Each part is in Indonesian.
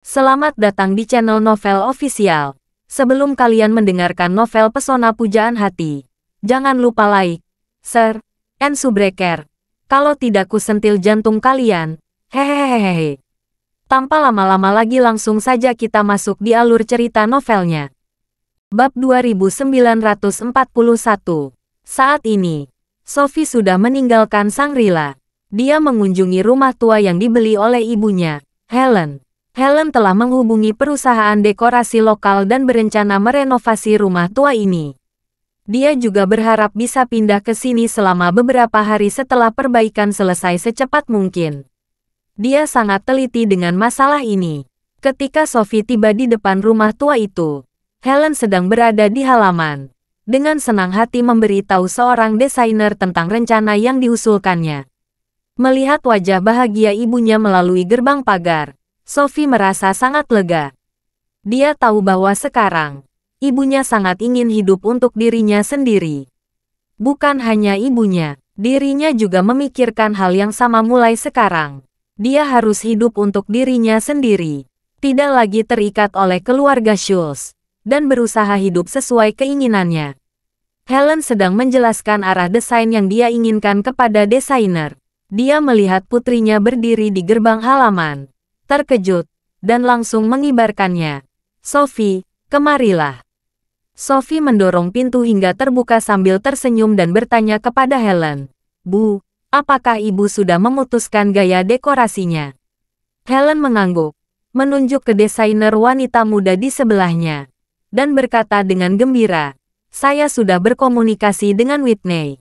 Selamat datang di channel Novel Official. Sebelum kalian mendengarkan novel Pesona Pujaan Hati, jangan lupa like, share, and subscribe. Kalau tidak kusentil jantung kalian. Hehehehe. Tanpa lama-lama lagi langsung saja kita masuk di alur cerita novelnya. Bab 2941. Saat ini, Sophie sudah meninggalkan Shangri-La. Dia mengunjungi rumah tua yang dibeli oleh ibunya, Helen. Helen telah menghubungi perusahaan dekorasi lokal dan berencana merenovasi rumah tua ini. Dia juga berharap bisa pindah ke sini selama beberapa hari setelah perbaikan selesai secepat mungkin. Dia sangat teliti dengan masalah ini. Ketika Sophie tiba di depan rumah tua itu, Helen sedang berada di halaman. Dengan senang hati memberitahu seorang desainer tentang rencana yang diusulkannya. Melihat wajah bahagia ibunya melalui gerbang pagar, Sophie merasa sangat lega. Dia tahu bahwa sekarang, ibunya sangat ingin hidup untuk dirinya sendiri. Bukan hanya ibunya, dirinya juga memikirkan hal yang sama mulai sekarang. Dia harus hidup untuk dirinya sendiri, tidak lagi terikat oleh keluarga Schultz, dan berusaha hidup sesuai keinginannya. Helen sedang menjelaskan arah desain yang dia inginkan kepada desainer. Dia melihat putrinya berdiri di gerbang halaman, terkejut, dan langsung mengibarkannya. "Sophie, kemarilah." Sophie mendorong pintu hingga terbuka sambil tersenyum dan bertanya kepada Helen, "Bu, apakah ibu sudah memutuskan gaya dekorasinya?" Helen mengangguk, menunjuk ke desainer wanita muda di sebelahnya, dan berkata dengan gembira, "Saya sudah berkomunikasi dengan Whitney.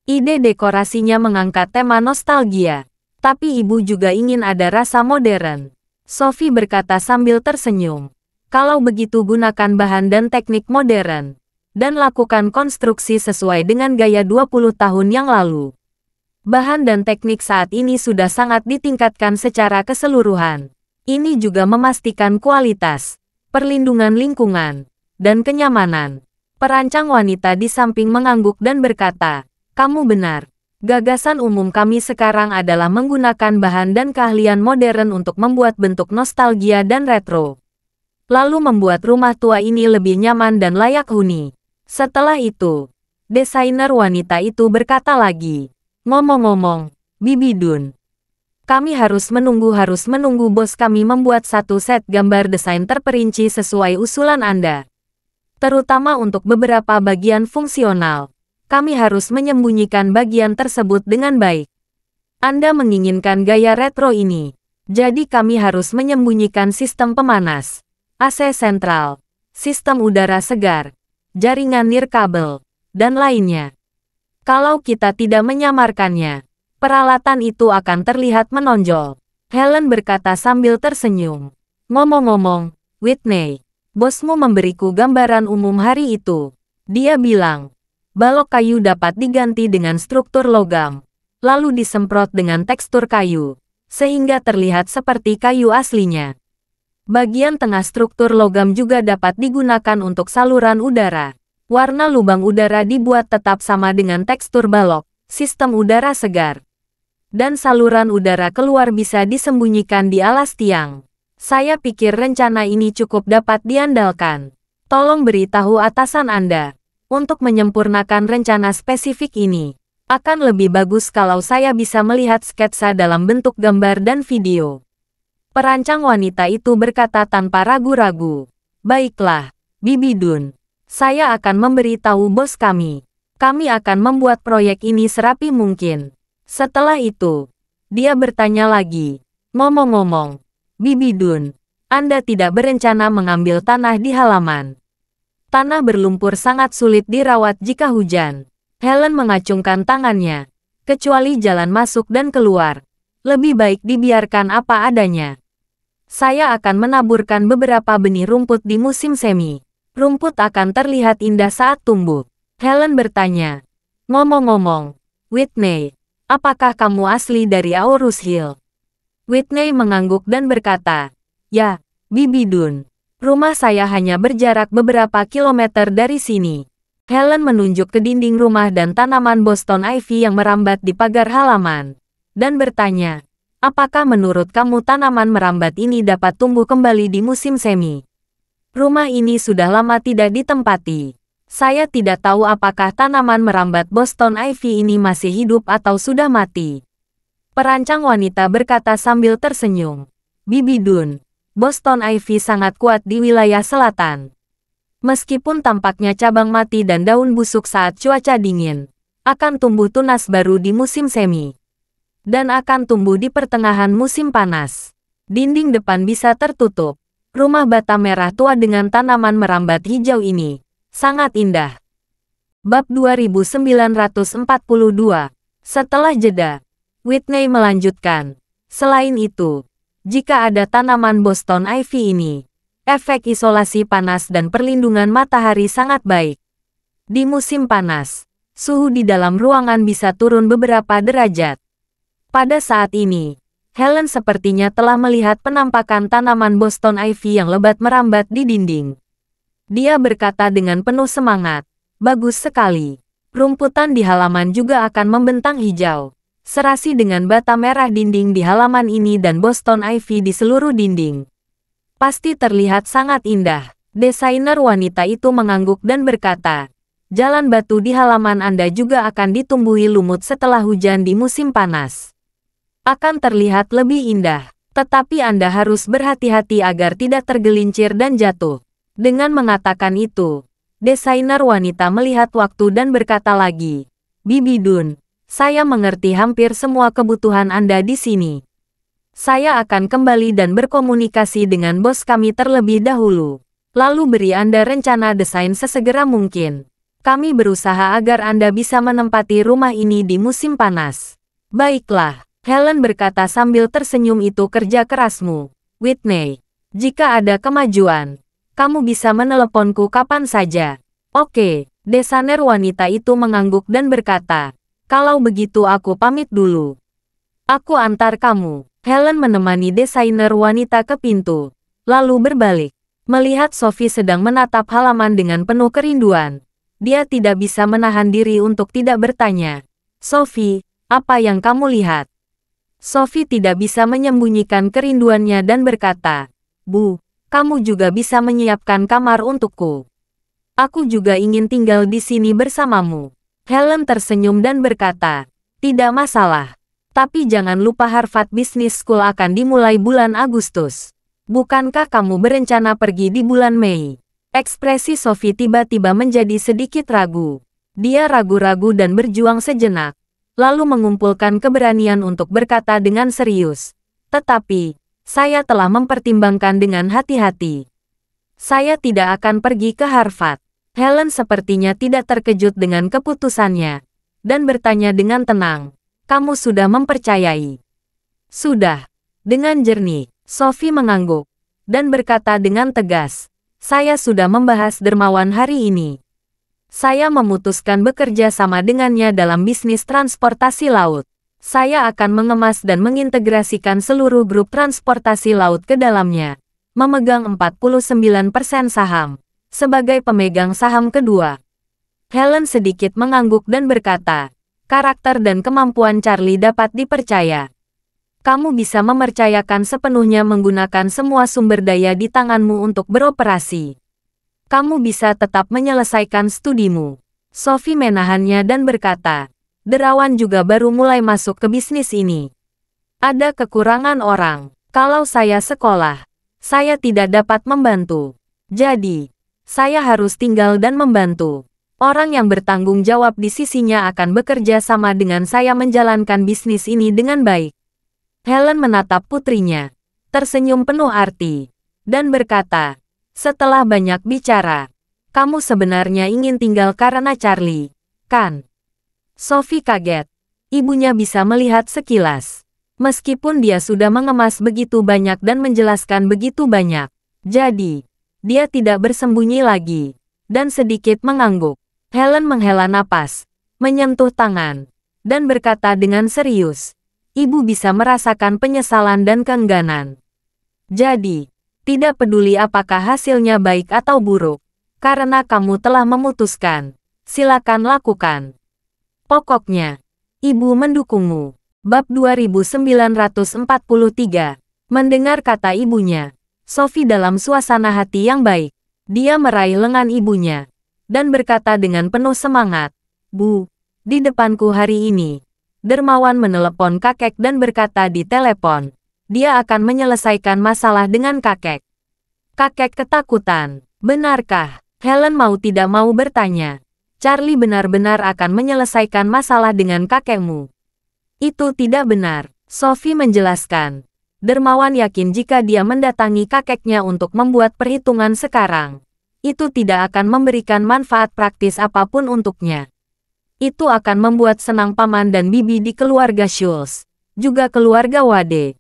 Ide dekorasinya mengangkat tema nostalgia, tapi ibu juga ingin ada rasa modern." Sophie berkata sambil tersenyum, "Kalau begitu gunakan bahan dan teknik modern, dan lakukan konstruksi sesuai dengan gaya 20 tahun yang lalu. Bahan dan teknik saat ini sudah sangat ditingkatkan secara keseluruhan. Ini juga memastikan kualitas, perlindungan lingkungan, dan kenyamanan." Perancang wanita di samping mengangguk dan berkata, "Kamu benar. Gagasan umum kami sekarang adalah menggunakan bahan dan keahlian modern untuk membuat bentuk nostalgia dan retro. Lalu membuat rumah tua ini lebih nyaman dan layak huni." Setelah itu, desainer wanita itu berkata lagi, "Ngomong-ngomong, Bibi Dun, kami harus menunggu bos kami membuat satu set gambar desain terperinci sesuai usulan Anda. Terutama untuk beberapa bagian fungsional. Kami harus menyembunyikan bagian tersebut dengan baik. Anda menginginkan gaya retro ini, jadi kami harus menyembunyikan sistem pemanas, AC sentral, sistem udara segar, jaringan nirkabel, dan lainnya. Kalau kita tidak menyamarkannya, peralatan itu akan terlihat menonjol." Helen berkata sambil tersenyum. "Ngomong-ngomong, Whitney, bosmu memberiku gambaran umum hari itu. Dia bilang, balok kayu dapat diganti dengan struktur logam, lalu disemprot dengan tekstur kayu, sehingga terlihat seperti kayu aslinya. Bagian tengah struktur logam juga dapat digunakan untuk saluran udara. Warna lubang udara dibuat tetap sama dengan tekstur balok, sistem udara segar. Dan saluran udara keluar bisa disembunyikan di alas tiang. Saya pikir rencana ini cukup dapat diandalkan. Tolong beritahu atasan Anda. Untuk menyempurnakan rencana spesifik ini, akan lebih bagus kalau saya bisa melihat sketsa dalam bentuk gambar dan video." Perancang wanita itu berkata tanpa ragu-ragu, "Baiklah, Bibi Dun. Saya akan memberitahu bos kami. Kami akan membuat proyek ini serapi mungkin." Setelah itu, dia bertanya lagi, "Ngomong-ngomong, Bibi Dun, Anda tidak berencana mengambil tanah di halaman? Tanah berlumpur sangat sulit dirawat jika hujan." Helen mengacungkan tangannya. "Kecuali jalan masuk dan keluar, lebih baik dibiarkan apa adanya. Saya akan menaburkan beberapa benih rumput di musim semi. Rumput akan terlihat indah saat tumbuh." Helen bertanya, "Ngomong-ngomong, Whitney, apakah kamu asli dari Aurus Hill?" Whitney mengangguk dan berkata, "Ya, Bibi Dun. Rumah saya hanya berjarak beberapa kilometer dari sini." Helen menunjuk ke dinding rumah dan tanaman Boston Ivy yang merambat di pagar halaman, dan bertanya, Apakah menurut kamu tanaman merambat ini dapat tumbuh kembali di musim semi? Rumah ini sudah lama tidak ditempati. Saya tidak tahu apakah tanaman merambat Boston Ivy ini masih hidup atau sudah mati. Perancang wanita berkata sambil tersenyum. Bibi Dun, Boston Ivy sangat kuat di wilayah selatan. Meskipun tampaknya cabang mati dan daun busuk saat cuaca dingin, akan tumbuh tunas baru di musim semi. Dan akan tumbuh di pertengahan musim panas. Dinding depan bisa tertutup. Rumah bata merah tua dengan tanaman merambat hijau ini sangat indah. Bab 2942. Setelah jeda, Whitney melanjutkan. Selain itu, jika ada tanaman Boston Ivy ini, efek isolasi panas dan perlindungan matahari sangat baik. Di musim panas, suhu di dalam ruangan bisa turun beberapa derajat. Pada saat ini, Helen sepertinya telah melihat penampakan tanaman Boston Ivy yang lebat merambat di dinding. Dia berkata dengan penuh semangat, "Bagus sekali. Rumputan di halaman juga akan membentang hijau. Serasi dengan bata merah dinding di halaman ini dan Boston Ivy di seluruh dinding. Pasti terlihat sangat indah." Desainer wanita itu mengangguk dan berkata, "Jalan batu di halaman Anda juga akan ditumbuhi lumut setelah hujan di musim panas. Akan terlihat lebih indah, tetapi Anda harus berhati-hati agar tidak tergelincir dan jatuh." Dengan mengatakan itu, desainer wanita melihat waktu dan berkata lagi, "Bibi Dun, saya mengerti hampir semua kebutuhan Anda di sini. Saya akan kembali dan berkomunikasi dengan bos kami terlebih dahulu. Lalu beri Anda rencana desain sesegera mungkin. Kami berusaha agar Anda bisa menempati rumah ini di musim panas." "Baiklah," Helen berkata sambil tersenyum, "itu kerja kerasmu, Whitney. Jika ada kemajuan, kamu bisa meneleponku kapan saja." "Oke." Desainer wanita itu mengangguk dan berkata, "Kalau begitu aku pamit dulu. Aku antar kamu." Helen menemani desainer wanita ke pintu, lalu berbalik. Melihat Sophie sedang menatap halaman dengan penuh kerinduan, dia tidak bisa menahan diri untuk tidak bertanya, "Sophie, apa yang kamu lihat?" Sophie tidak bisa menyembunyikan kerinduannya dan berkata, "Bu, kamu juga bisa menyiapkan kamar untukku. Aku juga ingin tinggal di sini bersamamu." Helen tersenyum dan berkata, "Tidak masalah. Tapi jangan lupa Harvard Business School akan dimulai bulan Agustus. Bukankah kamu berencana pergi di bulan Mei?" Ekspresi Sophie tiba-tiba menjadi sedikit ragu. Dia ragu-ragu dan berjuang sejenak, lalu mengumpulkan keberanian untuk berkata dengan serius, "Tetapi, saya telah mempertimbangkan dengan hati-hati. Saya tidak akan pergi ke Harvard." Helen sepertinya tidak terkejut dengan keputusannya, dan bertanya dengan tenang, "Kamu sudah mempercayai?" "Sudah." Dengan jernih, Sophie mengangguk, dan berkata dengan tegas, "Saya sudah membahas dermawan hari ini. Saya memutuskan bekerja sama dengannya dalam bisnis transportasi laut. Saya akan mengemas dan mengintegrasikan seluruh grup transportasi laut ke dalamnya, memegang 49% saham, sebagai pemegang saham kedua." Helen sedikit mengangguk dan berkata, "Karakter dan kemampuan Charlie dapat dipercaya. Kamu bisa mempercayakan sepenuhnya menggunakan semua sumber daya di tanganmu untuk beroperasi. Kamu bisa tetap menyelesaikan studimu." Sophie menahannya dan berkata, "Derawan juga baru mulai masuk ke bisnis ini. Ada kekurangan orang. Kalau saya sekolah, saya tidak dapat membantu. Jadi, saya harus tinggal dan membantu. Orang yang bertanggung jawab di sisinya akan bekerja sama dengan saya menjalankan bisnis ini dengan baik." Helen menatap putrinya, tersenyum penuh arti, dan berkata, "Setelah banyak bicara, kamu sebenarnya ingin tinggal karena Charlie, kan?" Sophie kaget. Ibunya bisa melihat sekilas. Meskipun dia sudah mengemas begitu banyak dan menjelaskan begitu banyak, jadi, dia tidak bersembunyi lagi, dan sedikit mengangguk. Helen menghela napas, menyentuh tangan, dan berkata dengan serius, "Ibu bisa merasakan penyesalan dan keengganan. Jadi, tidak peduli apakah hasilnya baik atau buruk, karena kamu telah memutuskan, silakan lakukan. Pokoknya, Ibu mendukungmu." Bab 2943. Mendengar kata ibunya, Sophie dalam suasana hati yang baik. Dia meraih lengan ibunya dan berkata dengan penuh semangat, "Bu, di depanku hari ini." Dermawan menelepon kakek dan berkata di telepon, dia akan menyelesaikan masalah dengan kakek. Kakek ketakutan. Benarkah? Helen mau tidak mau bertanya. Charlie benar-benar akan menyelesaikan masalah dengan kakekmu. Itu tidak benar, Sophie menjelaskan. Dermawan yakin jika dia mendatangi kakeknya untuk membuat perhitungan sekarang, itu tidak akan memberikan manfaat praktis apapun untuknya. Itu akan membuat senang paman dan bibi di keluarga Schultz, juga keluarga Wade.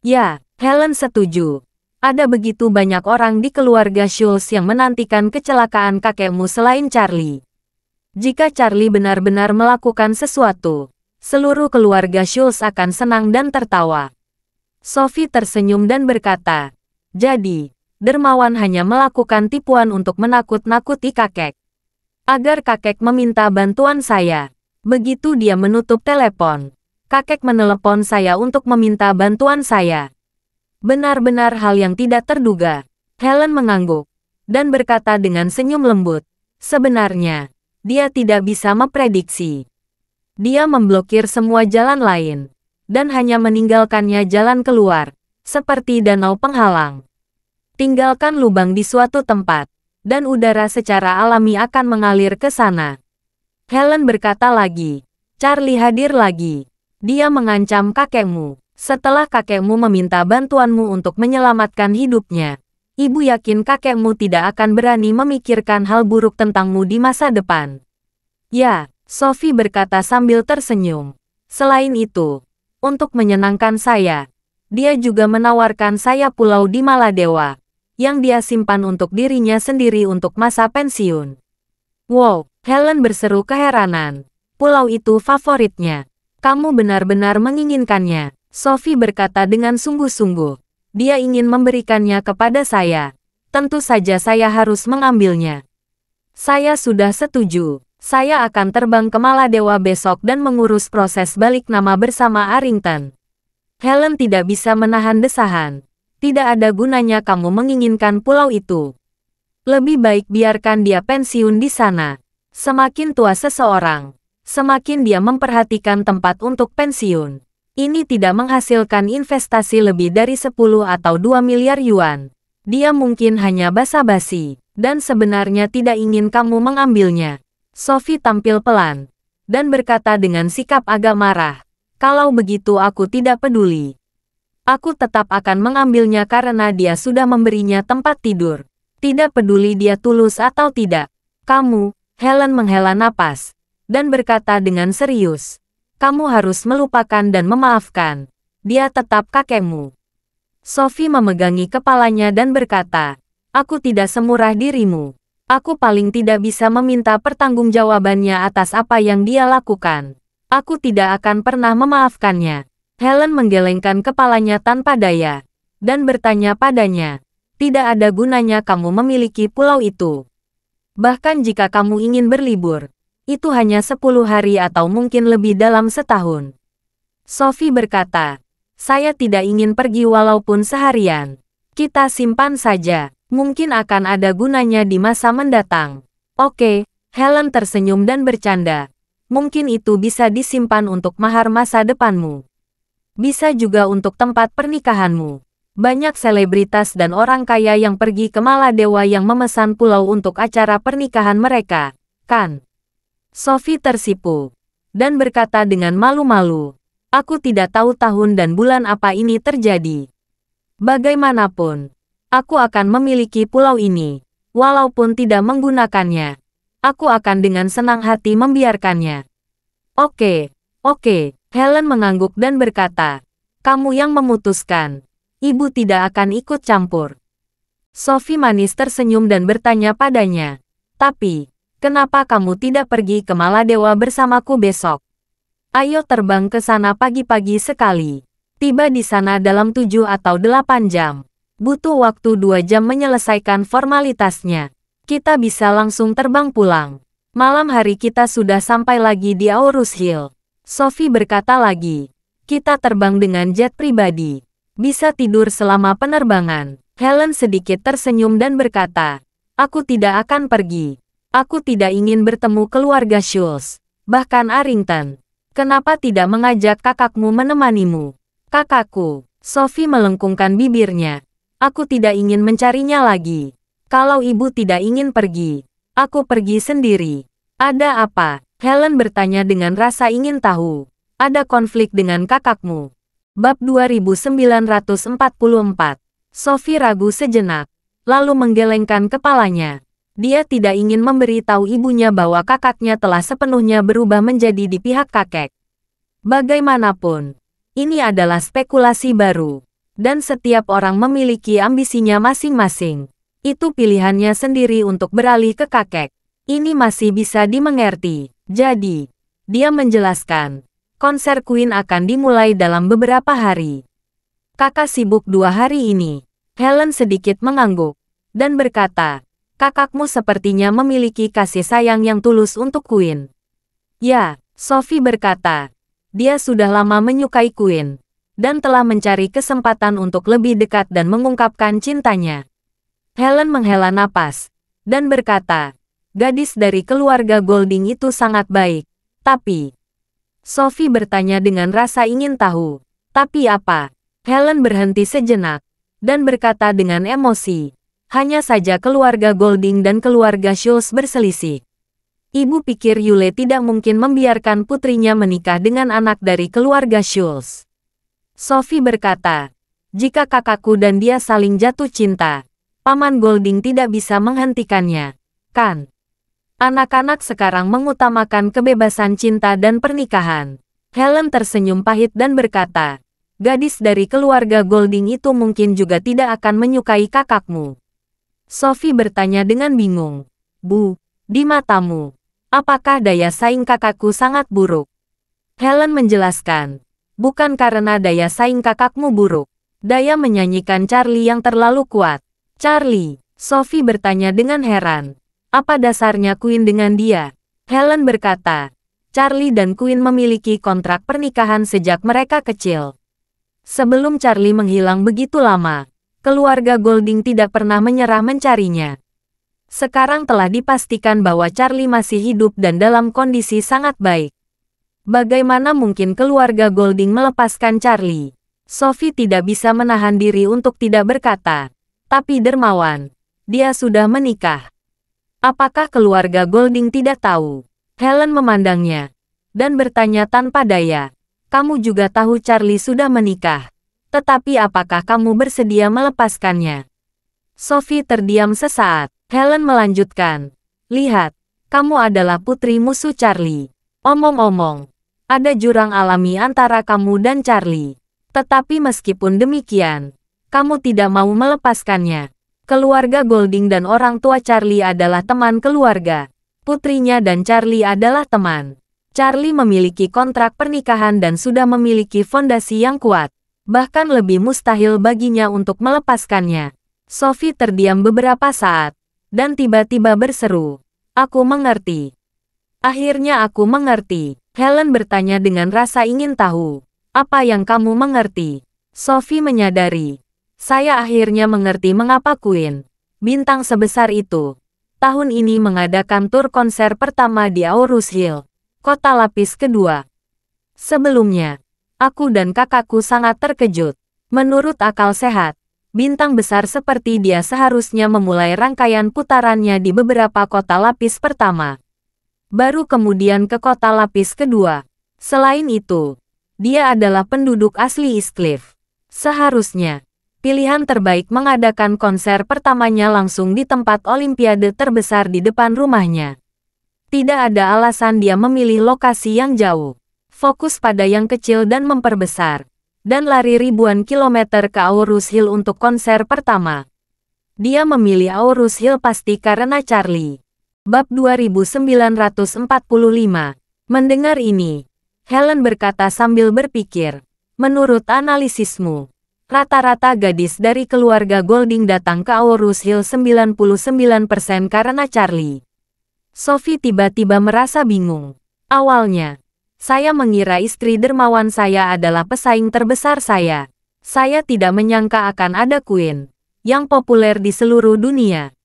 Ya, Helen setuju. Ada begitu banyak orang di keluarga Schultz yang menantikan kecelakaan kakekmu selain Charlie. Jika Charlie benar-benar melakukan sesuatu, seluruh keluarga Schultz akan senang dan tertawa. Sophie tersenyum dan berkata, "Jadi, dermawan hanya melakukan tipuan untuk menakut-nakuti kakek. Agar kakek meminta bantuan saya." Begitu dia menutup telepon, kakek menelepon saya untuk meminta bantuan saya. Benar-benar hal yang tidak terduga. Helen mengangguk dan berkata dengan senyum lembut, "Sebenarnya, dia tidak bisa memprediksi. Dia memblokir semua jalan lain, dan hanya meninggalkannya jalan keluar, seperti danau penghalang. Tinggalkan lubang di suatu tempat, dan udara secara alami akan mengalir ke sana." Helen berkata lagi, "Charlie hadir lagi. Dia mengancam kakekmu. Setelah kakekmu meminta bantuanmu untuk menyelamatkan hidupnya, ibu yakin kakekmu tidak akan berani memikirkan hal buruk tentangmu di masa depan." "Ya," Sophie berkata sambil tersenyum. "Selain itu, untuk menyenangkan saya, dia juga menawarkan saya pulau di Maladewa, yang dia simpan untuk dirinya sendiri untuk masa pensiun." "Wow," Helen berseru keheranan. "Pulau itu favoritnya. Kamu benar-benar menginginkannya." Sophie berkata dengan sungguh-sungguh. "Dia ingin memberikannya kepada saya. Tentu saja saya harus mengambilnya." "Saya sudah setuju. Saya akan terbang ke Maladewa besok dan mengurus proses balik nama bersama Arrington." Helen tidak bisa menahan desahan. "Tidak ada gunanya kamu menginginkan pulau itu. Lebih baik biarkan dia pensiun di sana. Semakin tua seseorang, semakin dia memperhatikan tempat untuk pensiun. Ini tidak menghasilkan investasi lebih dari 10 atau 2 miliar yuan. Dia mungkin hanya basa-basi, dan sebenarnya tidak ingin kamu mengambilnya." Sophie tampil pelan, dan berkata dengan sikap agak marah, "Kalau begitu aku tidak peduli. Aku tetap akan mengambilnya karena dia sudah memberinya tempat tidur. Tidak peduli dia tulus atau tidak." "Kamu," Helen menghela napas, dan berkata dengan serius, "kamu harus melupakan dan memaafkan. Dia tetap kakekmu." Sophie memegangi kepalanya dan berkata, "Aku tidak semurah dirimu. Aku paling tidak bisa meminta pertanggungjawabannya atas apa yang dia lakukan. Aku tidak akan pernah memaafkannya." Helen menggelengkan kepalanya tanpa daya, dan bertanya padanya, "Tidak ada gunanya kamu memiliki pulau itu. Bahkan jika kamu ingin berlibur, itu hanya 10 hari atau mungkin lebih dalam setahun." Sophie berkata, "Saya tidak ingin pergi walaupun seharian. Kita simpan saja. Mungkin akan ada gunanya di masa mendatang." "Oke," Helen tersenyum dan bercanda. "Mungkin itu bisa disimpan untuk mahar masa depanmu. Bisa juga untuk tempat pernikahanmu. Banyak selebritas dan orang kaya yang pergi ke Maladewa yang memesan pulau untuk acara pernikahan mereka, kan?" Sophie tersipu, dan berkata dengan malu-malu, "Aku tidak tahu tahun dan bulan apa ini terjadi. Bagaimanapun, aku akan memiliki pulau ini. Walaupun tidak menggunakannya, aku akan dengan senang hati membiarkannya." Oke, Helen mengangguk dan berkata, "Kamu yang memutuskan. Ibu tidak akan ikut campur." Sophie manis tersenyum dan bertanya padanya, "Tapi, kenapa kamu tidak pergi ke Maladewa bersamaku besok? Ayo terbang ke sana pagi-pagi sekali. Tiba di sana dalam 7 atau 8 jam. Butuh waktu 2 jam menyelesaikan formalitasnya. Kita bisa langsung terbang pulang. Malam hari kita sudah sampai lagi di Aurus Hill." Sophie berkata lagi, Kita terbang dengan jet pribadi. Bisa tidur selama penerbangan. Helen sedikit tersenyum dan berkata, aku tidak akan pergi. Aku tidak ingin bertemu keluarga Schultz. Bahkan Arrington. Kenapa tidak mengajak kakakmu menemanimu? Kakakku. Sophie melengkungkan bibirnya. Aku tidak ingin mencarinya lagi. Kalau ibu tidak ingin pergi, aku pergi sendiri. Ada apa? Helen bertanya dengan rasa ingin tahu. Ada konflik dengan kakakmu. Bab 2944. Sophie ragu sejenak, lalu menggelengkan kepalanya. Dia tidak ingin memberitahu ibunya bahwa kakaknya telah sepenuhnya berubah menjadi di pihak kakek. Bagaimanapun, ini adalah spekulasi baru. Dan setiap orang memiliki ambisinya masing-masing. Itu pilihannya sendiri untuk beralih ke kakek. Ini masih bisa dimengerti. Jadi, dia menjelaskan, konser Queen akan dimulai dalam beberapa hari. Kakak sibuk 2 hari ini. Helen sedikit mengangguk, dan berkata, kakakmu sepertinya memiliki kasih sayang yang tulus untuk Queen. Ya, Sophie berkata, dia sudah lama menyukai Queen, dan telah mencari kesempatan untuk lebih dekat dan mengungkapkan cintanya. Helen menghela napas, dan berkata, gadis dari keluarga Golding itu sangat baik, tapi... Sophie bertanya dengan rasa ingin tahu, tapi apa? Helen berhenti sejenak, dan berkata dengan emosi, hanya saja keluarga Golding dan keluarga Schultz berselisih. Ibu pikir Yule tidak mungkin membiarkan putrinya menikah dengan anak dari keluarga Schultz. Sophie berkata, jika kakakku dan dia saling jatuh cinta, Paman Golding tidak bisa menghentikannya, kan? Anak-anak sekarang mengutamakan kebebasan cinta dan pernikahan. Helen tersenyum pahit dan berkata, gadis dari keluarga Golding itu mungkin juga tidak akan menyukai kakakmu. Sophie bertanya dengan bingung, Bu, di matamu, apakah daya saing kakakku sangat buruk? Helen menjelaskan, bukan karena daya saing kakakmu buruk. Daya menyanyikan Charlie yang terlalu kuat. Charlie, Sophie bertanya dengan heran. Apa dasarnya Queen dengan dia? Helen berkata, Charlie dan Queen memiliki kontrak pernikahan sejak mereka kecil. Sebelum Charlie menghilang begitu lama, keluarga Golding tidak pernah menyerah mencarinya. Sekarang telah dipastikan bahwa Charlie masih hidup dan dalam kondisi sangat baik. Bagaimana mungkin keluarga Golding melepaskan Charlie? Sophie tidak bisa menahan diri untuk tidak berkata, tapi dermawan, dia sudah menikah. Apakah keluarga Golding tidak tahu? Helen memandangnya, dan bertanya tanpa daya, kamu juga tahu Charlie sudah menikah, tetapi apakah kamu bersedia melepaskannya? Sophie terdiam sesaat. Helen melanjutkan, lihat, kamu adalah putri musuh Charlie. Omong-omong, ada jurang alami antara kamu dan Charlie. Tetapi meskipun demikian, kamu tidak mau melepaskannya. Keluarga Golding dan orang tua Charlie adalah teman keluarga. Putrinya dan Charlie adalah teman. Charlie memiliki kontrak pernikahan dan sudah memiliki fondasi yang kuat. Bahkan lebih mustahil baginya untuk melepaskannya. Sophie terdiam beberapa saat, dan tiba-tiba berseru, aku mengerti. Akhirnya aku mengerti. Helen bertanya dengan rasa ingin tahu. Apa yang kamu mengerti? Sophie menyadari. Saya akhirnya mengerti mengapa Queen, bintang sebesar itu, tahun ini mengadakan tur konser pertama di Aurus Hill, kota lapis kedua. Sebelumnya, aku dan kakakku sangat terkejut. Menurut akal sehat, bintang besar seperti dia seharusnya memulai rangkaian putarannya di beberapa kota lapis pertama. Baru kemudian ke kota lapis kedua. Selain itu, dia adalah penduduk asli East Cliff. Seharusnya, pilihan terbaik mengadakan konser pertamanya langsung di tempat olimpiade terbesar di depan rumahnya. Tidak ada alasan dia memilih lokasi yang jauh. Fokus pada yang kecil dan memperbesar. Dan lari ribuan kilometer ke Aurus Hill untuk konser pertama. Dia memilih Aurus Hill pasti karena Charlie. Bab 2945. Mendengar ini, Helen berkata sambil berpikir, menurut analisismu, rata-rata gadis dari keluarga Golding datang ke Aurus Hill 99% karena Charlie. Sophie tiba-tiba merasa bingung. Awalnya, Saya mengira istri dermawan saya adalah pesaing terbesar saya. Saya tidak menyangka akan ada Queen yang populer di seluruh dunia.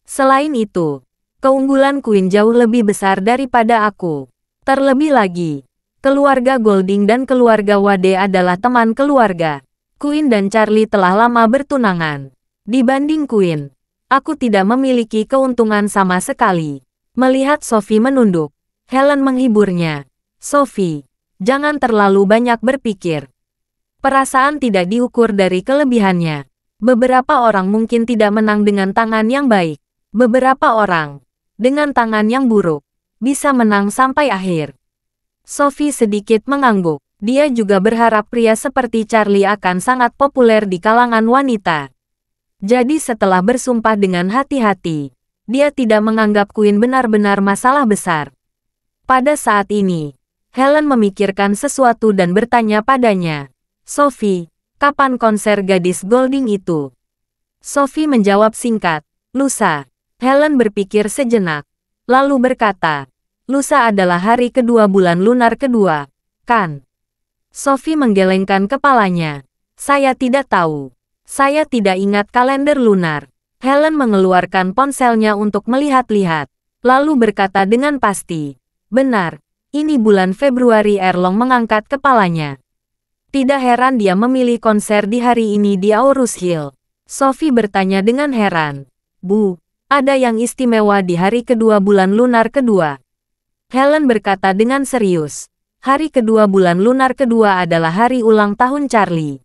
Selain itu, keunggulan Queen jauh lebih besar daripada aku. Terlebih lagi, keluarga Golding dan keluarga Wade adalah teman keluarga. Queen dan Charlie telah lama bertunangan. Dibanding Queen, aku tidak memiliki keuntungan sama sekali. Melihat Sophie menunduk, Helen menghiburnya. Sophie, jangan terlalu banyak berpikir. Perasaan tidak diukur dari kelebihannya. Beberapa orang mungkin tidak menang dengan tangan yang baik. Beberapa orang, dengan tangan yang buruk, bisa menang sampai akhir. Sophie sedikit mengangguk. Dia juga berharap pria seperti Charlie akan sangat populer di kalangan wanita. Jadi setelah bersumpah dengan hati-hati, dia tidak menganggap Queen benar-benar masalah besar. Pada saat ini, Helen memikirkan sesuatu dan bertanya padanya, "Sophie, kapan konser gadis Golding itu?" Sophie menjawab singkat, "Lusa." Helen berpikir sejenak, lalu berkata, "Lusa adalah hari kedua bulan lunar kedua, kan?" Sophie menggelengkan kepalanya. "Saya tidak tahu. Saya tidak ingat kalender lunar." Helen mengeluarkan ponselnya untuk melihat-lihat, lalu berkata dengan pasti, "Benar. Ini bulan Februari." Erlong mengangkat kepalanya. Tidak heran dia memilih konser di hari ini di Aurus Hill. Sophie bertanya dengan heran. "Bu, ada yang istimewa di hari kedua bulan lunar kedua?" Helen berkata dengan serius. "Hari kedua bulan lunar kedua adalah hari ulang tahun Charlie."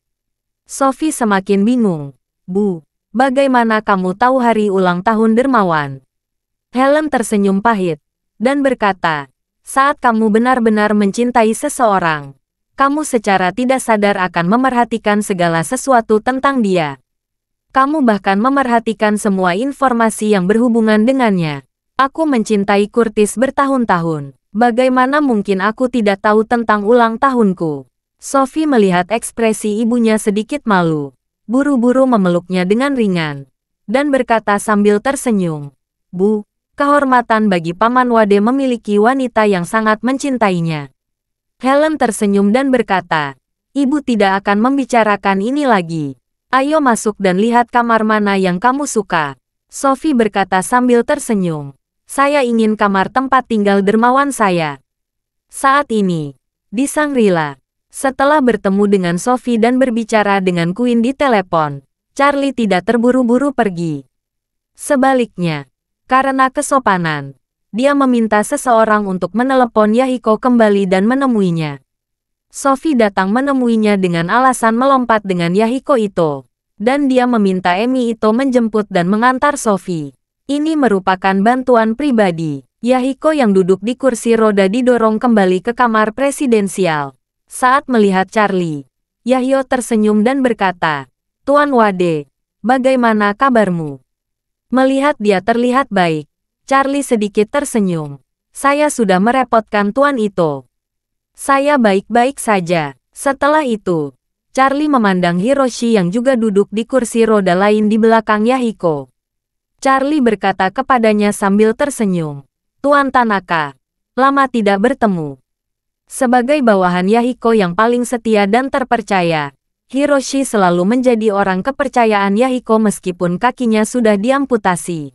Sophie semakin bingung. "Bu, bagaimana kamu tahu hari ulang tahun dermawan?" Helen tersenyum pahit dan berkata, "Saat kamu benar-benar mencintai seseorang, kamu secara tidak sadar akan memerhatikan segala sesuatu tentang dia. Kamu bahkan memerhatikan semua informasi yang berhubungan dengannya. Aku mencintai Curtis bertahun-tahun. Bagaimana mungkin aku tidak tahu tentang ulang tahunku?" Sophie melihat ekspresi ibunya sedikit malu, buru-buru memeluknya dengan ringan, dan berkata sambil tersenyum, "Bu, kehormatan bagi Paman Wade memiliki wanita yang sangat mencintainya." Helen tersenyum dan berkata, "Ibu tidak akan membicarakan ini lagi. Ayo masuk dan lihat kamar mana yang kamu suka." Sophie berkata sambil tersenyum, "Saya ingin kamar tempat tinggal dermawan saya." Saat ini, di Shangri-La, setelah bertemu dengan Sophie dan berbicara dengan Queen di telepon, Charlie tidak terburu-buru pergi. Sebaliknya, karena kesopanan, dia meminta seseorang untuk menelepon Yahiko kembali dan menemuinya. Sophie datang menemuinya dengan alasan melompat dengan Yahiko Ito, dan dia meminta Emi Ito menjemput dan mengantar Sophie. Ini merupakan bantuan pribadi. Yahiko yang duduk di kursi roda didorong kembali ke kamar presidensial. Saat melihat Charlie, Yahyo tersenyum dan berkata, "Tuan Wade, bagaimana kabarmu?" Melihat dia terlihat baik, Charlie sedikit tersenyum. "Saya sudah merepotkan Tuan Ito." "Saya baik-baik saja." Setelah itu, Charlie memandang Hiroshi yang juga duduk di kursi roda lain di belakang Yahiko. Charlie berkata kepadanya sambil tersenyum, "Tuan Tanaka, lama tidak bertemu." Sebagai bawahan Yahiko yang paling setia dan terpercaya, Hiroshi selalu menjadi orang kepercayaan Yahiko meskipun kakinya sudah diamputasi.